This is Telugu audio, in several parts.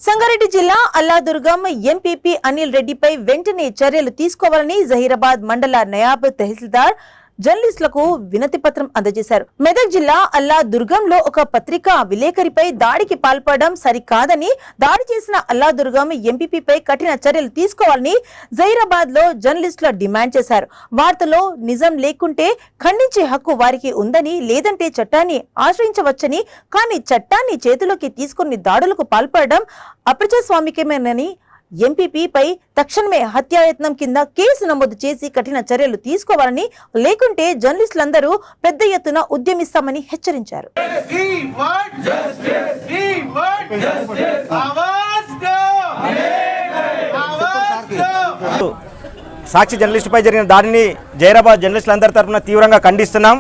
సంగారెడ్డి జిల్లా అల్లాదుర్గం ఎంపీపీ అనిల్ రెడ్డిపై వెంటనే చర్యలు తీసుకోవాలని జహీరాబాద్ మండల నయాబ్ తహసీల్దార్ జర్నలిస్టులకు వినతి పత్రం అందజేశారు. మెదక్ జిల్లా అల్లాదుర్గంలో ఒక పత్రికా విలేకరిపై దాడికి పాల్పడడం సరికాదని, దాడి చేసిన అల్లాదుర్గం ఎంపీపీపై కఠిన చర్యలు తీసుకోవాలని జహీరాబాద్ లో జర్నలిస్టులు డిమాండ్ చేశారు. వార్తలో నిజం లేకుంటే ఖండించే హక్కు వారికి ఉందని, లేదంటే చట్టాన్ని ఆశ్రయించవచ్చని, కానీ చట్టాన్ని చేతిలోకి తీసుకుని దాడులకు పాల్పడడం అప్రజాస్వామికమేనని, ఎంపీపీపై తక్షణమే హత్యాయత్నం కింద కేసు నమోదు చేసి కఠిన చర్యలు తీసుకోవాలని, లేకుంటే జర్నలిస్టులందరూ పెద్ద ఎత్తున ఉద్యమిస్తామని హెచ్చరించారు. సాక్షి జర్నలిస్టుపై జరిగిన దాడిని జహీరాబాద్ జర్నలిస్టులందరి తరఫున తీవ్రంగా ఖండిస్తున్నాం.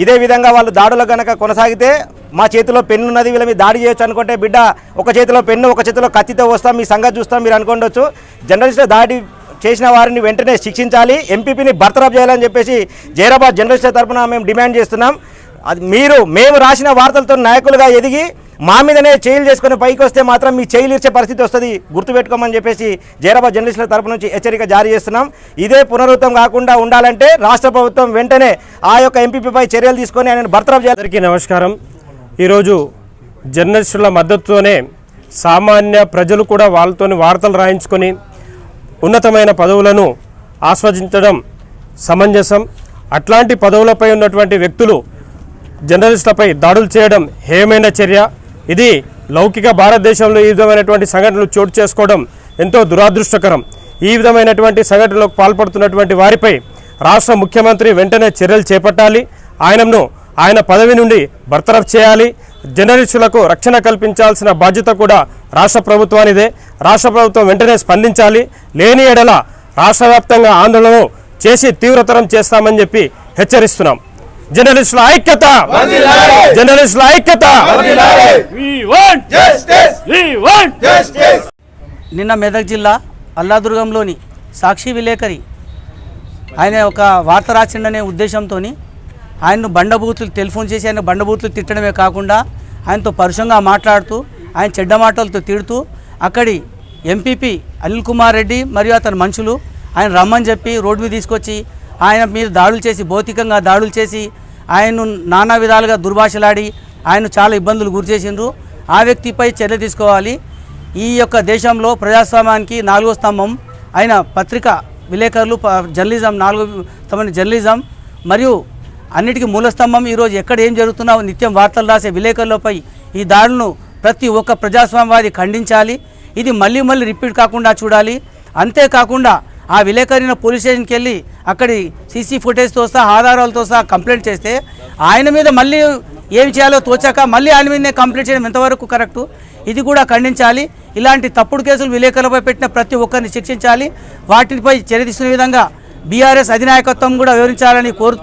ఇదే విధంగా వాళ్ళు దాడులు కనుక కొనసాగితే మా చేతిలో పెన్ను ఉన్నది, వీళ్ళ మీద దాడి చేయొచ్చు అనుకుంటే, బిడ్డ ఒక చేతిలో పెన్ను ఒక చేతిలో కత్తితో వస్తాం, మీ సంగతి చూస్తాం మీరు అనుకోవచ్చు. జర్నలిస్టులు దాడి చేసిన వారిని వెంటనే శిక్షించాలి, ఎంపీపీని బర్తరఫ్ చేయాలని చెప్పేసి జహీరాబాద్ జర్నలిస్టుల తరఫున మేము డిమాండ్ చేస్తున్నాం. అది మేము రాసిన వార్తలతో నాయకులుగా ఎదిగి మా మీదనే చేయిలు చేసుకుని పైకి వస్తే మాత్రం మీ చేయిలు ఇచ్చే పరిస్థితి వస్తుంది, గుర్తుపెట్టుకోమని చెప్పేసి జహీరాబాద్ జర్నలిస్టుల తరపు నుంచి హెచ్చరిక జారీ చేస్తున్నాం. ఇదే పునరావృతం కాకుండా ఉండాలంటే రాష్ట్ర ప్రభుత్వం వెంటనే ఆ యొక్క ఎంపీపీపై చర్యలు తీసుకొని ఆయన బర్తరఫ్ చేయాలి. నమస్కారం. ఈరోజు జర్నలిస్టుల మద్దతుతోనే సామాన్య ప్రజలు కూడా వాళ్ళతో వార్తలు రాయించుకొని ఉన్నతమైన పదవులను ఆస్వాదించడం సమంజసం. అట్లాంటి పదవులపై ఉన్నటువంటి వ్యక్తులు జర్నలిస్టులపై దాడులు చేయడం హేయమైన చర్య. ఇది లౌకిక భారతదేశంలో ఈ విధమైనటువంటి సంఘటనలు చోటు చేసుకోవడం ఎంతో దురాదృష్టకరం. ఈ విధమైనటువంటి సంఘటనలకు పాల్పడుతున్నటువంటి వారిపై రాష్ట్ర ముఖ్యమంత్రి వెంటనే చర్యలు చేపట్టాలి, ఆయన పదవి నుండి బర్తరఫ్ చేయాలి. జర్నలిస్టులకు రక్షణ కల్పించాల్సిన బాధ్యత కూడా రాష్ట్ర ప్రభుత్వానిదే. రాష్ట్ర ప్రభుత్వం వెంటనే స్పందించాలి, లేని ఎడల రాష్ట్ర వ్యాప్తంగా ఆందోళన చేసి తీవ్రతరం చేస్తామని చెప్పి హెచ్చరిస్తున్నాం. జర్నలిస్టుల ఐక్యత, జర్నలిస్టుల ఐక్యత. నిన్న మెదక్ జిల్లా అల్లాదుర్గంలోని సాక్షి విలేకరి ఆయన ఒక వార్త రాసిండనే ఉద్దేశంతో ఆయన్ను బండబూతులు టెలిఫోన్ చేసి ఆయన బండబూతులు తిట్టడమే కాకుండా ఆయనతో పరుషంగా మాట్లాడుతూ ఆయన చెడ్డ మాటలతో తిడుతూ అక్కడి ఎంపీపీ అనిల్ కుమార్ రెడ్డి మరియు అతని మనుషులు ఆయన రమ్మని చెప్పి రోడ్డు మీద తీసుకొచ్చి ఆయన మీద దాడులు చేసి, భౌతికంగా దాడులు చేసి ఆయన్ను నానా విధాలుగా దుర్భాషలాడి ఆయన చాలా ఇబ్బందులు గురి చేసిండ్రు. ఆ వ్యక్తిపై చర్య తీసుకోవాలి. ఈ యొక్క దేశంలో ప్రజాస్వామ్యానికి 4వ స్తంభం అయిన పత్రిక విలేకరులు, జర్నలిజం 4వ స్తంభం జర్నలిజం మరియు అన్నిటికీ మూల స్తంభం. ఈరోజు ఎక్కడ ఏం జరుగుతున్నా నిత్యం వార్తలు రాసే విలేకరులపై ఈ దాడులను ప్రతి ఒక్క ప్రజాస్వామ్యవాది ఖండించాలి. ఇది మళ్ళీ రిపీట్ కాకుండా చూడాలి. అంతేకాకుండా ఆ విలేకరిన పోలీస్ స్టేషన్కి వెళ్ళి అక్కడి సీసీ ఫుటేజ్తో సహా ఆధారాలతో సహా కంప్లైంట్ చేస్తే ఆయన మీద మళ్ళీ ఏం చేయాలో తోచాక మళ్ళీ ఆయన మీదనే కంప్లైంట్ చేయడం ఎంతవరకు కరెక్టు? ఇది కూడా ఖండించాలి. ఇలాంటి తప్పుడు కేసులు విలేకరులపై పెట్టిన ప్రతి ఒక్కరిని శిక్షించాలి. వాటిపై చర్య తీసుకునే విధంగా బీఆర్ఎస్ అధినాయకత్వం కూడా వివరించాలని కోరుతూ